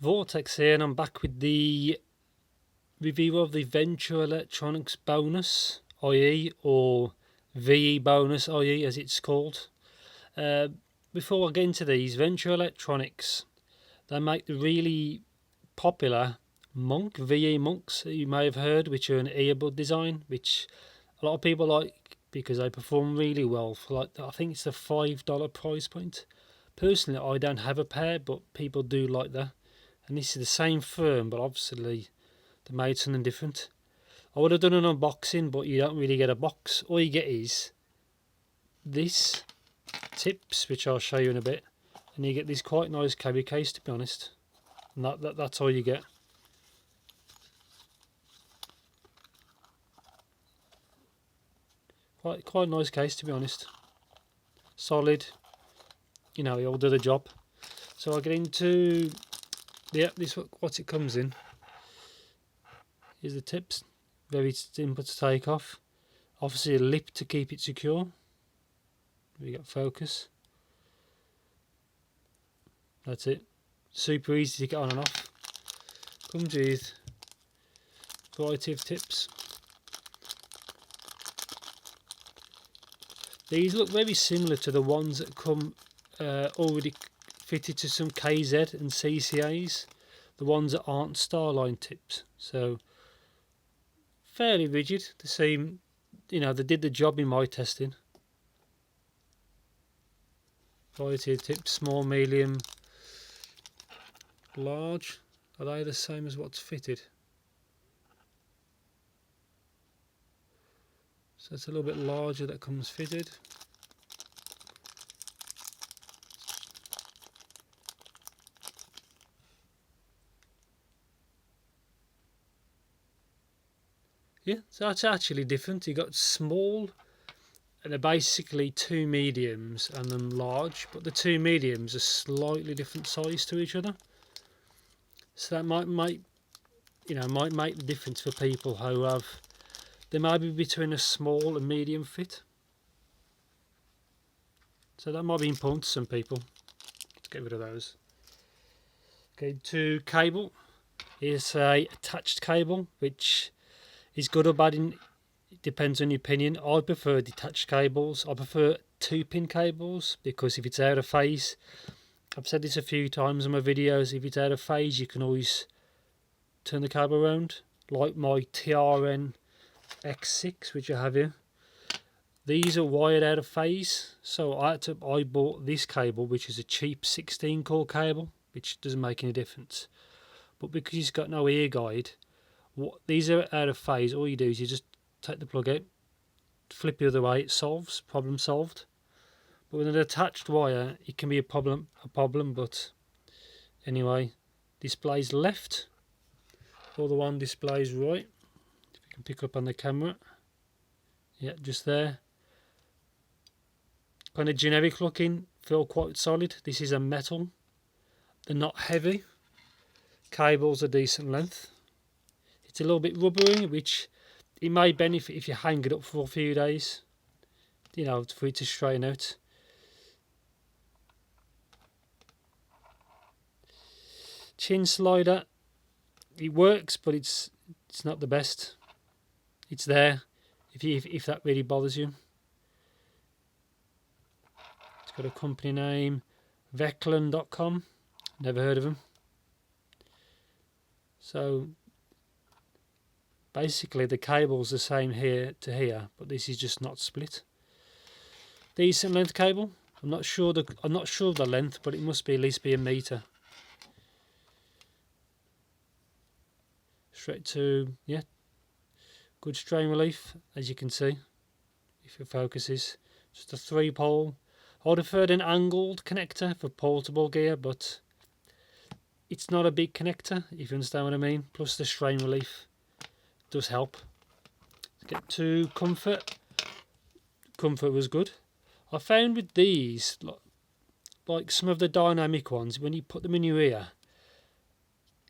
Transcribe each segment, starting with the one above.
Vortex here, and I'm back with the review of the Venture Electronics bonus IE, or VE bonus IE as it's called. Before I get into these, Venture Electronics, they make the really popular VE monks that you may have heard, which are an earbud design, which a lot of people like because they perform really well for, like, I think it's the $5 price point. Personally, I don't have a pair, but people do like that. And this is the same firm, but obviously they made something different. I would have done an unboxing, but you don't really get a box. All you get is this tips, which I'll show you in a bit, and you get this quite nice carry case, to be honest. And that's all you get. Quite a nice case, to be honest. Solid, it'll do the job. So I'll get into this what it comes in. Here's the tips, very simple to take off. Obviously a lip to keep it secure. We got focus. That's it. Super easy to get on and off. Comes with a variety of tips. These look very similar to the ones that come already fitted to some KZ and CCAs, the ones that aren't Starline tips. So fairly rigid. The same, they did the job in my testing. Variety of tips: small, medium, large. Are they the same as what's fitted? So it's a little bit larger that comes fitted. Yeah, so that's actually different. You got small, and they're basically two mediums and then large, but the two mediums are slightly different size to each other. So that might make the difference for people who have, they might be between a small and medium fit. So that might be important to some people. Let's get rid of those. Okay, to cable. Here's a attached cable, which is good or bad, it depends on your opinion. I prefer detached cables. I prefer 2-pin cables, because if it's out of phase, I've said this a few times in my videos, if it's out of phase you can always turn the cable around, like my TRN X6 which I have here. These are wired out of phase, so I bought this cable, which is a cheap 16 core cable, which doesn't make any difference. But because it's got no ear guide, these are out of phase, all you do is you just take the plug out, flip the other way, it solves, problem solved. But with an attached wire it can be a problem, but anyway, displays left, or the one displays right, if you can pick up on the camera. Yeah, just there. Kind of generic looking, feel quite solid. This is a metal, they're not heavy, cables are decent length. It's a little bit rubbery, which it may benefit if you hang it up for a few days, for it to straighten out. Chin slider, it works, but it's not the best. It's there if that really bothers you. It's got a company name, Veclan.com. Never heard of them. So basically the cable's the same here to here, but this is just not split. Decent length cable. I'm not sure of the length, but it must be at least be a meter. Straight to, yeah, good strain relief, as you can see if it focuses. Just a 3-pole. I would have preferred an angled connector for portable gear, but it's not a big connector, if you understand what I mean. Plus the strain relief does help. Let's get to comfort. Comfort was good. I found with these, like some of the dynamic ones, when you put them in your ear,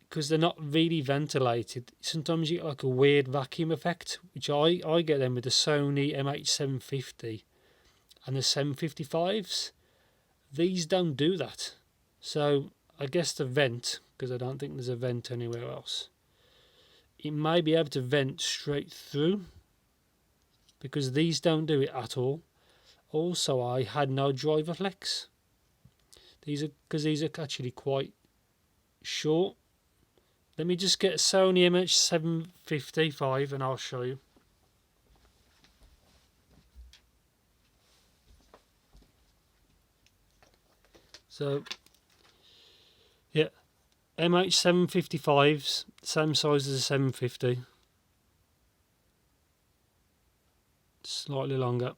because they're not really ventilated, sometimes you get like a weird vacuum effect, which I get them with the Sony MH750 and the 755s. These don't do that. So I guess the vent because I don't think there's a vent anywhere else. It may be able to vent straight through, because these don't do it at all. Also, I had no driver flex. These are actually quite short. Let me just get a Sony MH755 and I'll show you. So, yeah, MH755s, same size as a 750. Slightly longer.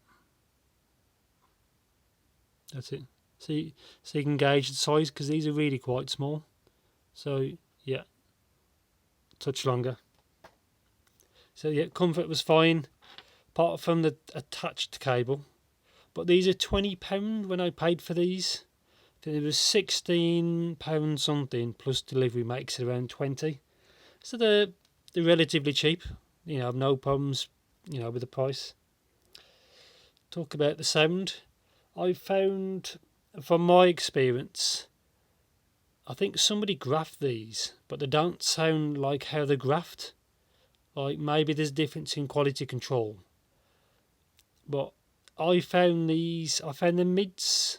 That's it. See, so you can gauge the size, because these are really quite small. So, yeah, touch longer. So, yeah, comfort was fine, apart from the attached cable. But these are £20 when I paid for these. It was £16 something, plus delivery makes it around 20. So they're relatively cheap. You know, no problems, you know, with the price. Talk about the sound. I found, from my experience, I think somebody graphed these, but they don't sound like how they're graphed. Like, maybe there's a difference in quality control. But I found the mids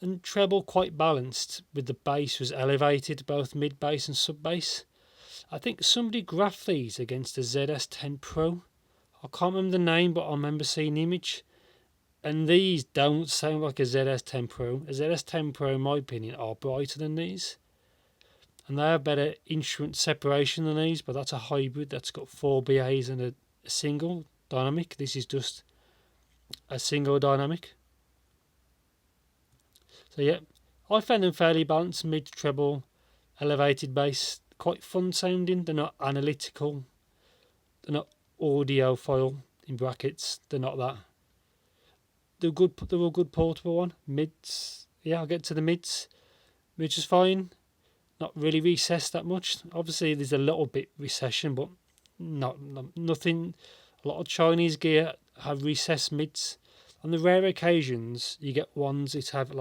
and treble quite balanced, with the bass was elevated, both mid bass and sub bass. I think somebody graphed these against the ZS10 Pro. I can't remember the name, but I remember seeing the image. And these don't sound like a ZS10 Pro. A ZS10 Pro, in my opinion, are brighter than these. And they have better instrument separation than these, but that's a hybrid that's got 4 BAs and a single dynamic. This is just a single dynamic. So yeah, I found them fairly balanced, mid, treble, elevated bass, quite fun sounding. They're not analytical, they're not audiophile in brackets, they're not that. They're good. They're a good portable one. Mids, yeah, I'll get to the mids, which is fine. Not really recessed that much. Obviously, there's a little bit recession, but nothing. A lot of Chinese gear have recessed mids. On the rare occasions, you get ones that have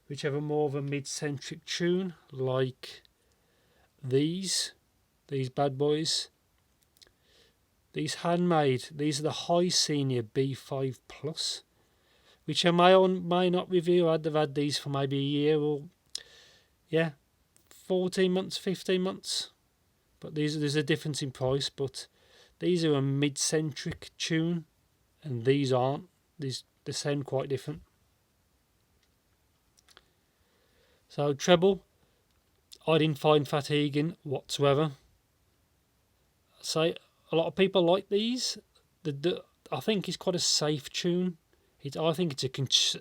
which have a more of a mid-centric tune, like these bad boys. These handmade, these are the High Senior B5 Plus, which I may or may not review. I've had these for maybe a year or, 14 months, 15 months. But there's a difference in price, but these are a mid-centric tune, and these aren't. They sound quite different. So treble, I didn't find fatiguing whatsoever. So a lot of people like these. I think it's quite a safe tune. I think it's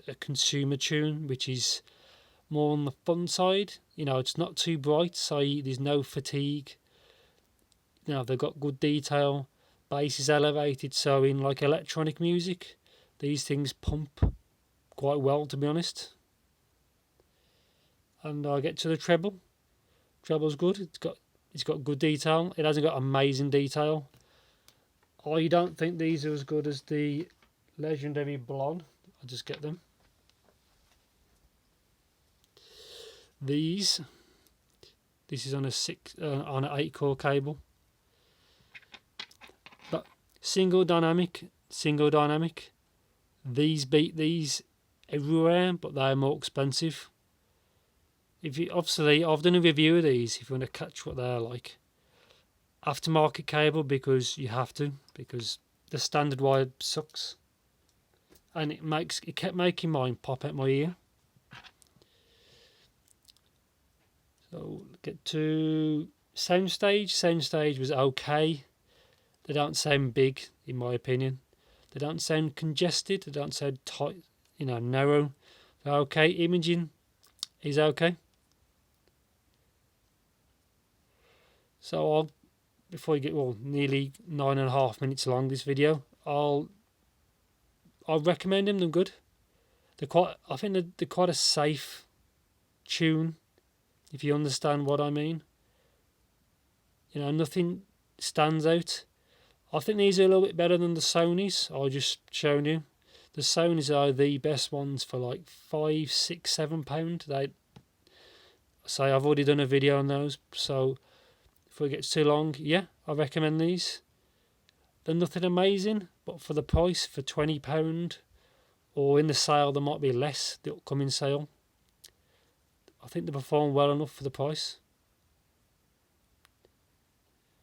a consumer tune, which is more on the fun side. You know, it's not too bright, so there's no fatigue. You know, they've got good detail. Bass is elevated, so in like electronic music, these things pump quite well, to be honest. And I get to the treble. Treble's good. It's got good detail. It hasn't got amazing detail. I don't think these are as good as the legendary blonde. I'll just get them. This is on an 8-core cable. But single dynamic. These beat these everywhere, but they're more expensive. Obviously, I've done a review of these if you want to catch what they're like. Aftermarket cable, because you have to, because the standard wire sucks, and it kept making mine pop out my ear. So get to soundstage. Soundstage was okay. They don't sound big, in my opinion. They don't sound congested. They don't sound tight, narrow. They're okay. Imaging is okay. So before you get nearly 9.5 minutes long, this video, I'll recommend them. They're good. I think they're quite a safe tune, if you understand what I mean. Nothing stands out. I think these are a little bit better than the Sonys I just shown you. The Sonys are the best ones for like £5, £6, £7. say I've already done a video on those, so if it gets too long, yeah, I recommend these. They're nothing amazing, but for the price, for £20, or in the sale there might be less, the upcoming sale, I think they perform well enough for the price.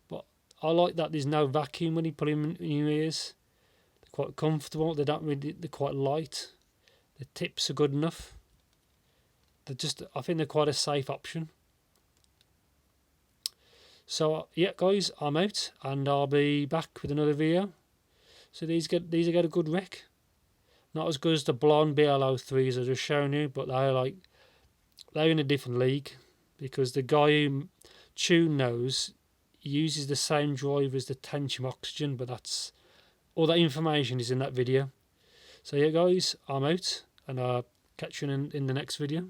But I like that there's no vacuum when you put them in your ears. They're quite comfortable. They're quite light. The tips are good enough. I think they're quite a safe option. So yeah, guys, I'm out, and I'll be back with another video. So these get a good rec. Not as good as the blonde BL03s I just shown you, but they're in a different league, because the guy who tuned those uses the same drive as the Tantium Oxygen, but that's all that information is in that video. So yeah, guys, I'm out, and I'll catch you in the next video.